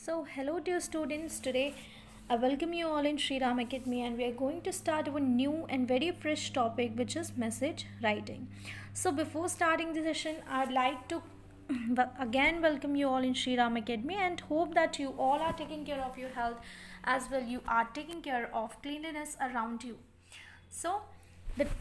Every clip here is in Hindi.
Hello dear students. Today I welcome you all in Sri Ram Academy, and we are going to start our new and very fresh topic, which is message writing. So before starting the session, I'd like to again welcome you all in Sri Ram Academy and hope that you all are taking care of your health as well you are taking care of cleanliness around you. So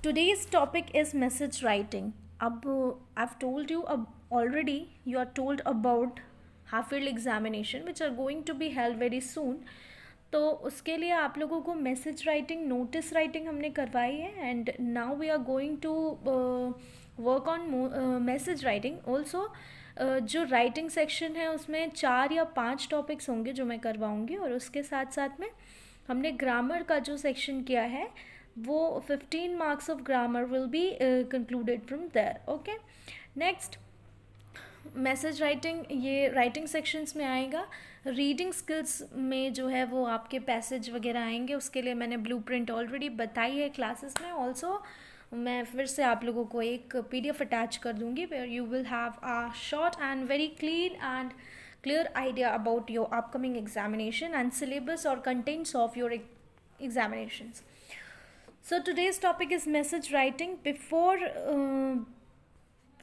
today's topic is message writing. I've told you already. You are told about half yearly examination which are going to be held very soon. तो उसके लिए आप लोगों को मैसेज राइटिंग, नोटिस राइटिंग हमने करवाई है, and now we are going to work on message writing also. जो राइटिंग सेक्शन है उसमें 4 या 5 टॉपिक्स होंगे जो मैं करवाऊँगी, और उसके साथ साथ में हमने ग्रामर का जो सेक्शन किया है वो 15 marks of grammar will be concluded from there. Okay, next message writing, ये राइटिंग सेक्शंस में आएगा. रीडिंग स्किल्स में जो है वो आपके पैसेज वगैरह आएंगे. उसके लिए मैंने ब्लूप्रिंट ऑलरेडी बताई है क्लासेस में. ऑल्सो मैं फिर से आप लोगों को एक PDF अटैच कर दूंगी where you will have a short and very clean and clear idea about your upcoming examination and syllabus और contents of your examinations. So today's topic is message writing. Before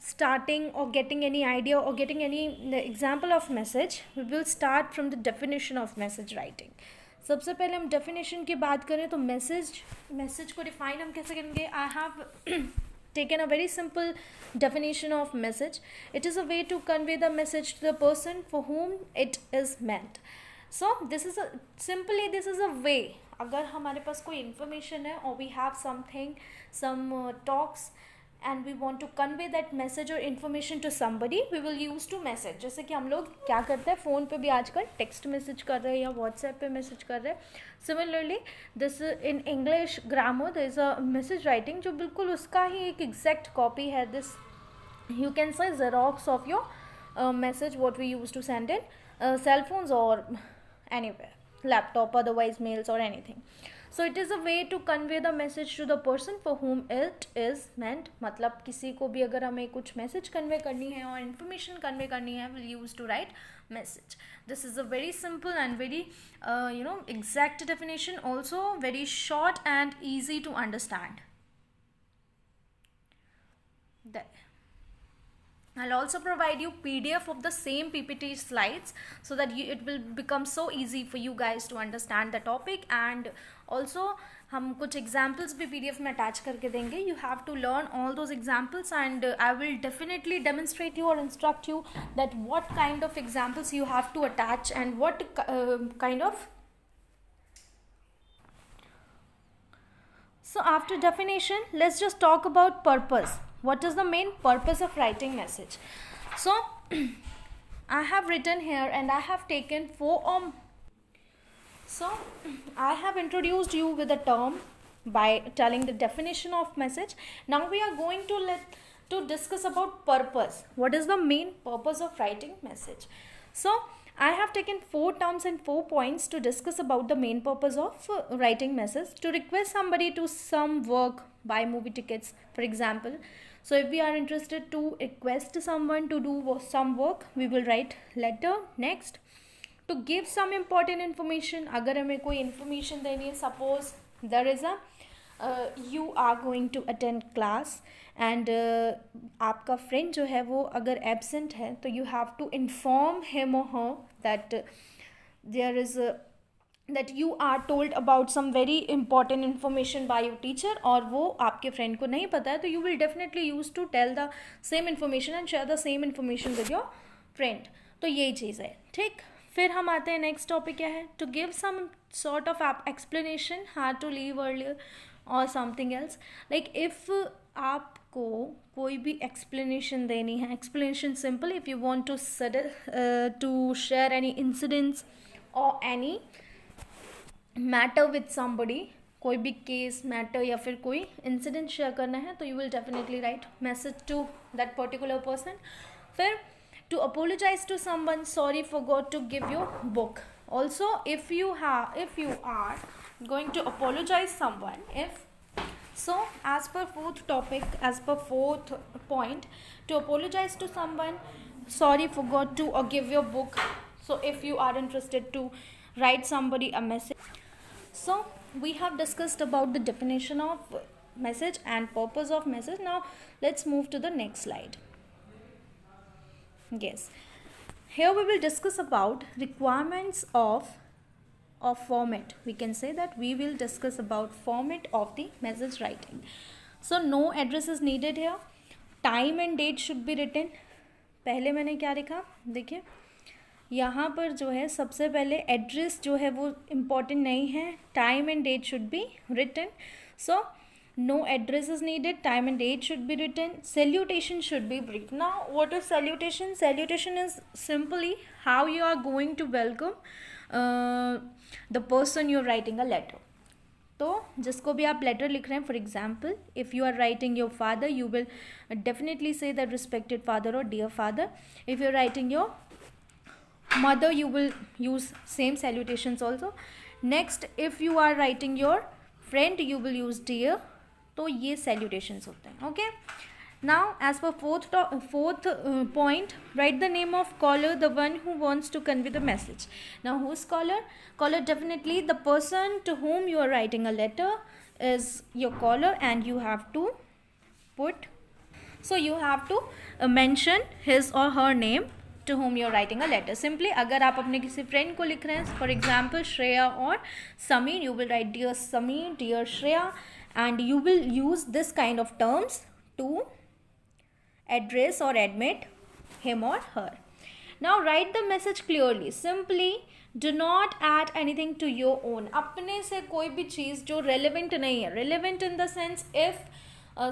starting or getting any idea or getting any example of message, we will start from the definition of message writing. सबसे पहले हम definition की बात करें तो message को define हम कैसे करेंगे. I have taken a very simple definition of message. It is a way to convey the message to the person for whom it is meant. So this is a way. अगर हमारे पास कोई information है or we have some talks and we want to convey that message or information to somebody, we will use to message. जैसे कि हम लोग क्या करते हैं, फ़ोन पे भी आजकल टेक्स्ट मैसेज कर रहे हैं या व्हाट्सएप पे मैसेज कर रहे हैं. Similarly this in English grammar there is a message writing जो बिल्कुल उसका ही एक एग्जैक्ट कॉपी है. This you can say xerox of your message what we use to send in cell phones और anywhere, laptop, otherwise mails or anything. So it is a way to convey the message to the person for whom it is meant. मतलब किसी को भी अगर हमें कुछ मैसेज कन्वे करनी है और इन्फॉर्मेशन कन्वे करनी है, we'll use to write message. This is a very simple and very exact definition, also very short and easy to understand. There. I'll also provide you PDF of the same PPT slides so that it will become so easy for you guys to understand the topic. And also हम कुछ examples भी PDF में attach करके देंगे. You have to learn all those examples, and I will definitely demonstrate you or instruct you that what kind of examples you have to attach and what kind of. So after definition, let's just talk about purpose. What is the main purpose of writing message? So I have written here and I have taken 4 so I have introduced you with a term by telling the definition of message. Now we are going to discuss about purpose. What is the main purpose of writing message? So I have taken 4 terms and 4 points to discuss about the main purpose of writing message. To request somebody to some work, buy movie tickets, for example. So if we are interested to request someone to do some work, we will write letter. Next, to give some important information. अगर हमें कोई information देनी है, suppose there is a you are going to attend class and आपका friend जो है वो अगर absent है तो you have to inform him or her that there is that you are told about some very important information by your teacher, और वो आपके friend को नहीं पता है तो you will definitely use to tell the same information and share the same information with your friend. तो यही चीज़ है, ठीक. फिर हम आते हैं नेक्स्ट टॉपिक क्या है. To give some sort of explanation, how to leave earlier और समथिंग एल्स. लाइक इफ़ आपको कोई भी एक्सप्लेनेशन देनी है, explanation simple, if you want to share any incidents और एनी मैटर विथ समबडी, कोई भी केस मैटर या फिर कोई इंसिडेंट शेयर करना है तो you will definitely write message to that particular person. फिर to apologize to someone, sorry forgot to give your book. Also if you are going to apologize someone, as per fourth point, to apologize to someone, sorry forgot to give your book. So if you are interested to write somebody a message, so we have discussed about the definition of message and purpose of message. Now let's move to the next slide. Yes, here we will discuss about requirements of format. We can say that we will discuss about format of the message writing. So no address is needed here. Time and date should be written. पहले मैंने क्या लिखा, देखिए यहाँ पर जो है सबसे पहले एड्रेस जो है वो इम्पॉर्टेंट नहीं है. Time and date should be written. So no address is needed. Time and date should be written. Salutation should be brief. Now what is salutation? Salutation is simply how you are going to welcome the person you are writing a letter. तो जिसको भी आप लेटर लिख रहे हैं, for example if you are writing your father, you will definitely say that respected father और dear father. If you are writing your mother, you will use same salutations also. Next, if you are writing your friend, you will use dear. तो ये salutations होते हैं. Okay. Now as per fourth point, write the name of caller, the one who wants to convey the message. Now who's caller? Caller, definitely the person to whom you are writing a letter is your caller, and you have to put, so you have to mention his or her name to whom you are writing a letter. Simply अगर आप अपने किसी फ्रेंड को लिख रहे हैं, फॉर एग्जाम्पल श्रेया और Sameer, you will write dear Sameer, dear Shreya, and you will use this kind of terms to address or admit him or her. Now write the message clearly. Simply do not add anything to your own. अपने से कोई भी चीज़ जो relevant नहीं है, relevant in the sense if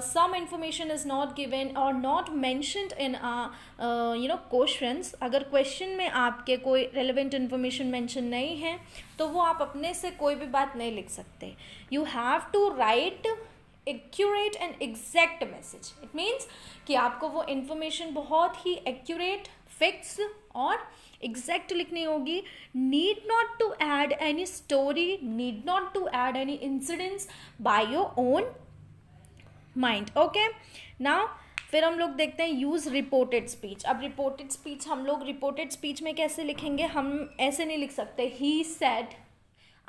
some information is not given or not mentioned in questions. अगर question में आपके कोई relevant information mention नहीं है तो वो आप अपने से कोई भी बात नहीं लिख सकते. You have to write accurate and exact message. It means कि आपको वो information बहुत ही accurate, fixed और exact लिखनी होगी. Need not to add any story, need not to add any incidents by your own mind. Okay. Now फिर हम लोग देखते हैं यूज़ रिपोर्टेड स्पीच. अब रिपोर्टेड स्पीच हम लोग रिपोर्टेड स्पीच में कैसे लिखेंगे? हम ऐसे नहीं लिख सकते he said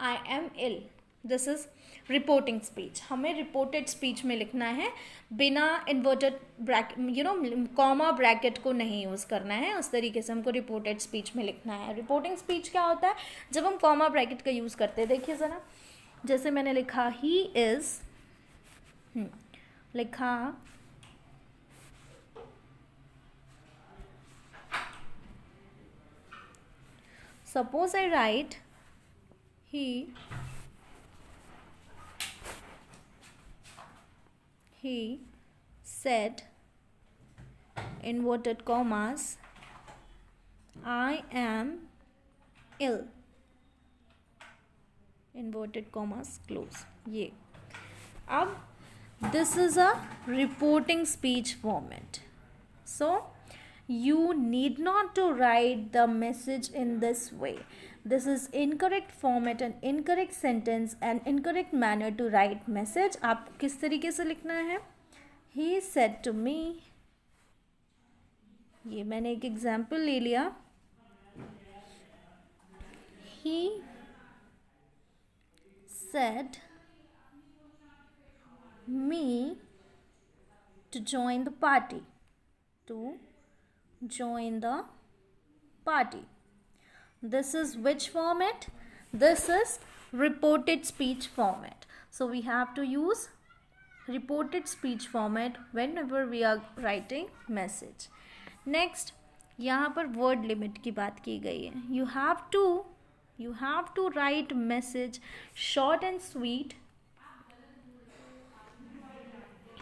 I am ill. This is reporting speech. हमें रिपोर्टेड स्पीच में लिखना है, बिना इन्वर्टेड ब्रैकेट कॉमा ब्रैकेट को नहीं यूज़ करना है. उस तरीके से हमको रिपोर्टेड स्पीच में लिखना है. रिपोर्टिंग स्पीच क्या होता है? जब हम कॉमा ब्रैकेट का यूज़ करते हैं. देखिए ज़रा, जैसे मैंने लिखा ही इज़, लिखा suppose I write he said inverted commas I am ill, inverted commas close. ये अब this is a reporting speech format. So you need not to write the message in this way. This is incorrect format, an incorrect sentence, an incorrect manner to write message. आप किस तरीके से लिखना है? He said to me, ये मैंने एक एग्जाम्पल ले लिया. He said me to join the party, to join the party. This is which format? This is reported speech format. So we have to use reported speech format whenever we are writing message. Next, यहाँ पर word limit की बात की गई है. You have to write message short and sweet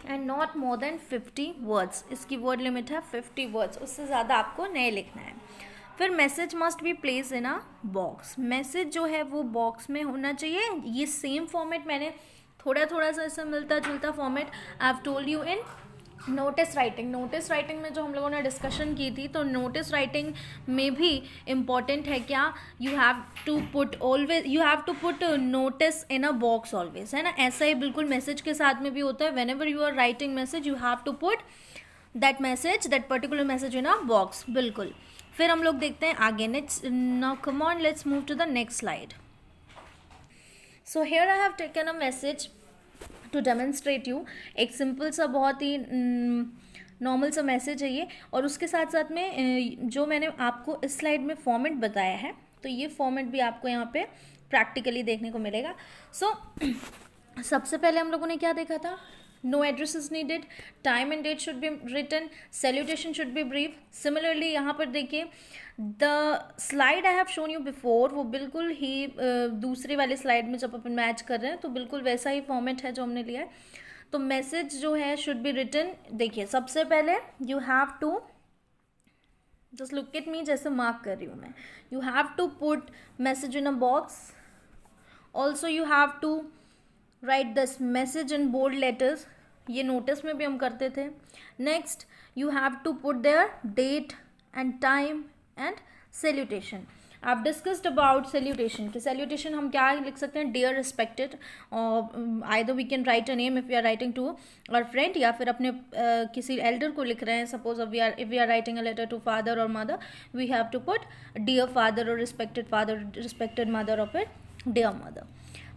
and not more than 50 words. इसकी word limit है 50 words. उससे ज़्यादा आपको नहीं लिखना है. फिर message must be place in a box. Message जो है वो बॉक्स में होना चाहिए. ये सेम फॉर्मेट मैंने थोड़ा सा ऐसा मिलता जुलता format I have told you in notice writing. Notice writing में जो हम लोगों ने डिस्कशन की थी, तो नोटिस राइटिंग में भी इम्पॉर्टेंट है क्या, you have to put notice in a box always, है ना. ऐसा ही बिल्कुल मैसेज के साथ में भी होता है. Whenever you are writing message, you have to put that message, that particular message in a box. बिल्कुल. फिर हम लोग देखते हैं आगे. Next, now come on, let's move to the next slide. So here I have taken a message to demonstrate you. एक सिंपल सा बहुत ही नॉर्मल सा मैसेज है ये, और उसके साथ साथ में जो मैंने आपको इस स्लाइड में फॉर्मेट बताया है, तो ये फॉर्मेट भी आपको यहाँ पे प्रैक्टिकली देखने को मिलेगा. सो सबसे पहले हम लोगों ने क्या देखा था? No address is needed, time and date should be written, salutation should be brief. Similarly यहाँ पर देखिए, the slide I have shown you before, वो बिल्कुल ही दूसरी वाली स्लाइड में जब अपन मैच कर रहे हैं तो बिल्कुल वैसा ही फॉर्मेट है जो हमने लिया है. तो मैसेज जो है शुड बी रिटन. देखिए सबसे पहले you have to just look at me, जैसे मार्क कर रही हूँ मैं. You have to put message in a box. Also you have to write this message in bold letters. ये नोटिस में भी हम करते थे. Next, you have to put their date and time and salutation. आप डिस्कस्ड अबाउट सैल्यूटेशन कि सैल्यूटेशन हम क्या लिख सकते हैं? डियर रिस्पेक्टेड, और either we can write a name if we are writing to our friend, या फिर अपने किसी एल्डर को लिख रहे हैं. Suppose if we are writing a letter to father और mother, we have to put dear father और रिस्पेक्टेड फादर, रिस्पेक्टेड मदर और फिर डियर मदर.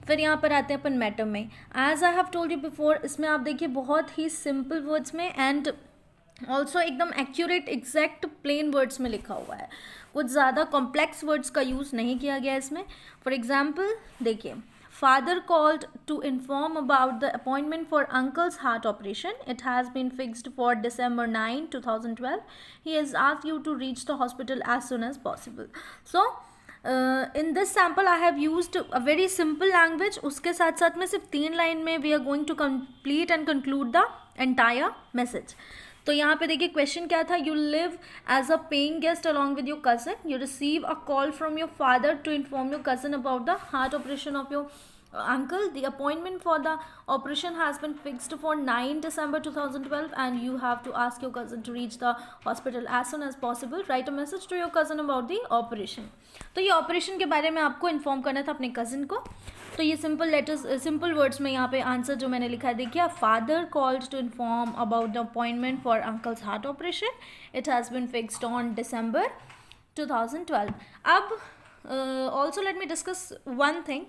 फिर यहाँ पर आते हैं अपन मैटर में. As I have told you before, इसमें आप देखिए बहुत ही सिंपल वर्ड्स में एंड ऑल्सो एकदम एक्यूरेट एग्जैक्ट प्लेन वर्ड्स में लिखा हुआ है. कुछ ज़्यादा कॉम्प्लेक्स वर्ड्स का यूज़ नहीं किया गया इसमें. फॉर एग्जाम्पल देखिए, father called to inform about the appointment for uncle's heart operation. It has been fixed for December 9, 2012. He has asked you to reach the hospital as soon as possible. So in this sample I have used a very simple language. उसके साथ साथ में सिर्फ 3 लाइन में we are going to complete and conclude the entire message. तो यहाँ पे देखिए क्वेश्चन क्या था? You live as a paying guest along with your cousin. You receive a call from your father to inform your cousin about the heart operation of your uncle. The appointment for the operation has been fixed for 9 December 2012 and you have to ask your cousin to reach the hospital as soon as possible. Write a message to your cousin about the operation. तो ये ऑपरेशन के बारे में आपको इन्फॉर्म करना था अपने कजिन को. तो ये सिंपल लेटर्स, सिंपल वर्ड्स में यहाँ पे आंसर जो मैंने लिखा है देखिए, father called to inform about the appointment for uncle's heart operation. It has been fixed on December 2012. अब also let me discuss one thing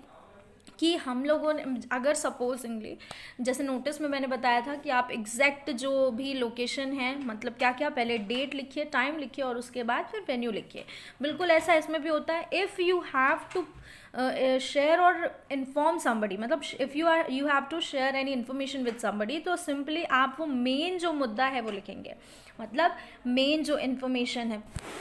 कि हम लोगों ने अगर सपोजिंगली, जैसे नोटिस में मैंने बताया था कि आप एग्जैक्ट जो भी लोकेशन है, मतलब क्या क्या, पहले डेट लिखिए, टाइम लिखिए और उसके बाद फिर वेन्यू लिखिए. बिल्कुल ऐसा इसमें भी होता है. If you have to share और इन्फॉर्म समबडी, मतलब if you have to share any information with somebody, तो सिंपली आप वो मेन जो मुद्दा है वो लिखेंगे. मतलब मेन जो इन्फॉर्मेशन है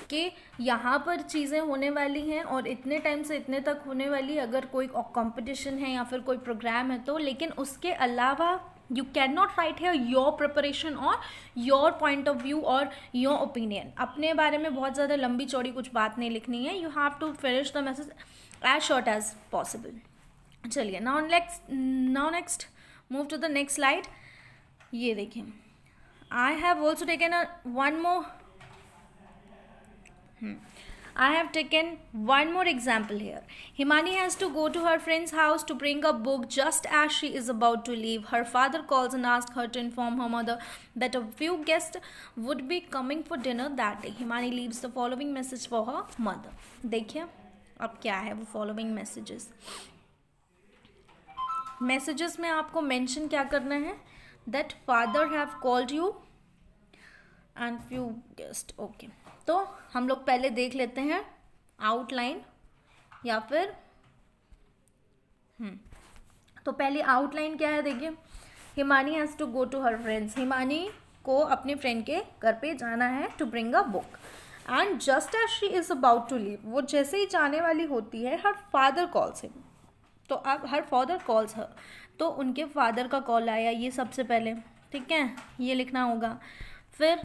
कि यहाँ पर चीज़ें होने वाली हैं और इतने टाइम से इतने तक होने वाली, अगर कोई कंपटीशन है या फिर कोई प्रोग्राम है तो. लेकिन उसके अलावा यू कैन नॉट राइट है योर प्रिपरेशन और योर पॉइंट ऑफ व्यू और योर ओपिनियन. अपने बारे में बहुत ज़्यादा लंबी चौड़ी कुछ बात नहीं लिखनी है. You have to finish the message as short as possible. चलिए now next move to the next slide. ये देखिए, I have also taken one more example here. Himani has to go to her friend's house to bring a book just as she is about to leave. Her father calls and asks her to inform her mother that a few guests would be coming for dinner that day. Himani leaves the following message for her mother. देखिए अब क्या है वो फॉलोइंग मैसेजेस में आपको मेंशन क्या करना है? that father have called you and few guests. Okay, तो हम लोग पहले देख लेते हैं आउटलाइन या फिर तो पहले आउटलाइन क्या है देखिए. Himani has to go to her friends. Himani को अपने फ्रेंड के घर पे जाना है to bring a book. And just as she is about to leave, वो जैसे ही जाने वाली होती है, हर फादर कॉल्स हिम. तो अब हर फादर कॉल्स हर, तो उनके फादर का कॉल आया, ये सबसे पहले, ठीक है, ये लिखना होगा. फिर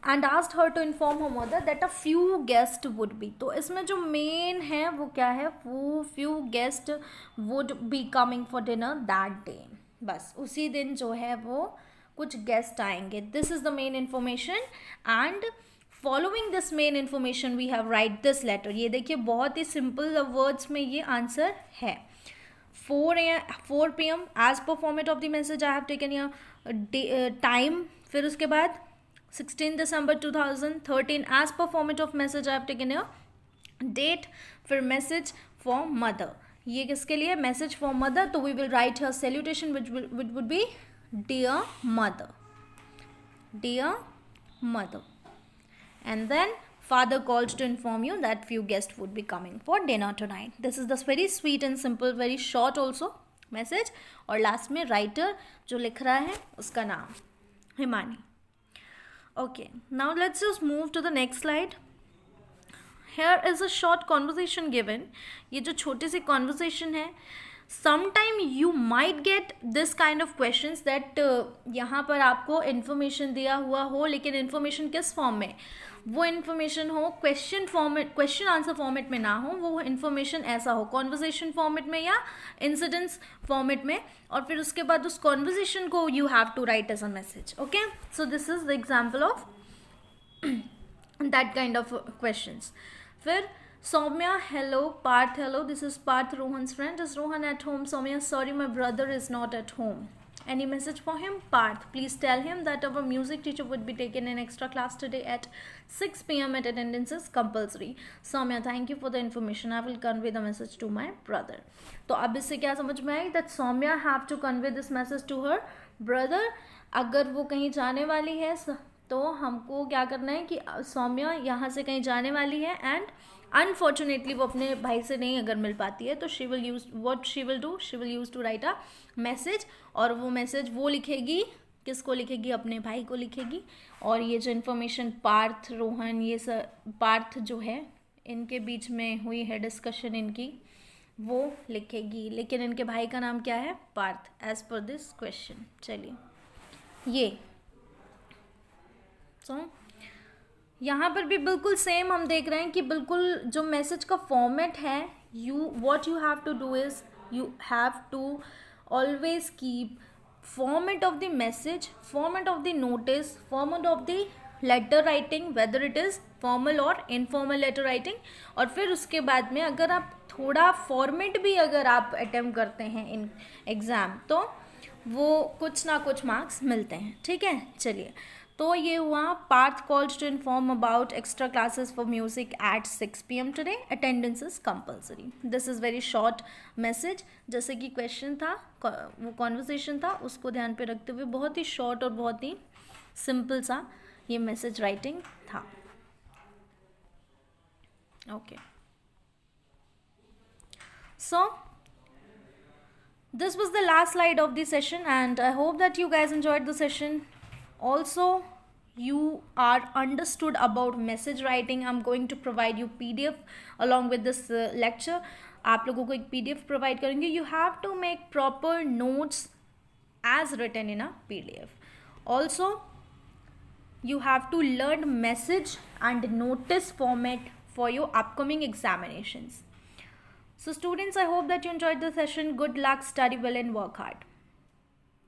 and asked her to inform her mother that a few guest would be. तो इसमें जो मेन है वो क्या है? वो few guest would be coming for dinner that day. बस उसी दिन जो है वो कुछ गेस्ट आएंगे. This is the main information and following this main information we have write this letter. ये देखिए बहुत ही सिंपल वर्ड्स में ये आंसर है. 4 PM as per format of the message I have taken या टाइम, फिर उसके बाद 16 December 2013 as per format of message I have taken here. Date, फिर message for mother. ये किसके लिए? Message for mother. तो we will write her salutation which would be dear mother. Dear mother. And then father calls to inform you that few guests would be coming for dinner tonight. This is the very sweet and simple, very short also message. और last में writer जो लिख रहा है उसका नाम Himani. Okay, now let's just move to the next slide. Here is a short conversation given. ये जो छोटी सी conversation है, sometime you might get this kind of questions that यहाँ पर आपको information दिया हुआ हो, लेकिन information किस form में? वो इन्फॉर्मेशन हो question format, question answer format में ना हो, वो इन्फॉर्मेशन ऐसा हो कॉन्वर्जेशन फॉर्मेट में या इंसिडेंट्स फॉर्मेट में, और फिर उसके बाद उस कॉन्वर्जेशन को you have to write as a message. Okay, so this is the example of that kind of questions. फिर Saumya, hello. Parth, hello. This is Parth, Rohan's friend. Is Rohan at home? Soumya, sorry, my brother is not at home. Any message for him? Parth, please tell him that our music teacher would be taken in extra class today at 6 p.m. at attendance is compulsory. Soumya, thank you for the information. I will convey the message to my brother. तो अब इससे क्या समझ में आई? That Soumya have to convey this message to her brother. अगर वो कहीं जाने वाली है तो हमको क्या करना है कि सौम्या यहाँ से कहीं जाने वाली है एंड अनफॉर्चुनेटली वो अपने भाई से नहीं अगर मिल पाती है तो she will use what she will do, she will use to write a message. और वो मैसेज वो लिखेगी, किसको लिखेगी? अपने भाई को लिखेगी. और ये जो इन्फॉर्मेशन पार्थ, रोहन, ये सब पार्थ जो है इनके बीच में हुई है डिस्कशन इनकी, वो लिखेगी. लेकिन इनके भाई का नाम क्या है? Parth, as per this question. चलिए ये यहाँ पर भी बिल्कुल सेम हम देख रहे हैं कि बिल्कुल जो मैसेज का फॉर्मेट है, what you have to do is you have to always keep format of the message, format of the notice, format of the letter writing, whether it is formal और इनफॉर्मल लेटर राइटिंग. और फिर उसके बाद में अगर आप थोड़ा फॉर्मेट भी अगर आप अटेम्प्ट करते हैं इन एग्ज़ाम तो वो कुछ ना कुछ मार्क्स मिलते हैं. ठीक है, चलिए. तो ये हुआ Parth calls to inform about extra classes for music at 6 PM today, attendance is compulsory. This is very short message. जैसे कि क्वेश्चन था, वो कॉन्वर्सेशन था, उसको ध्यान पे रखते हुए बहुत ही शॉर्ट और बहुत ही सिंपल सा ये मैसेज राइटिंग था. Okay, so this was the last slide of the session and I hope that you guys enjoyed the session. Also, you are understood about message writing. I'm going to provide you PDF along with this lecture. आप लोगों को एक PDF provide करेंगे. You have to make proper notes as written in a PDF. Also, you have to learn message and notice format for your upcoming examinations. So students, I hope that you enjoyed the session. Good luck, study well and work hard.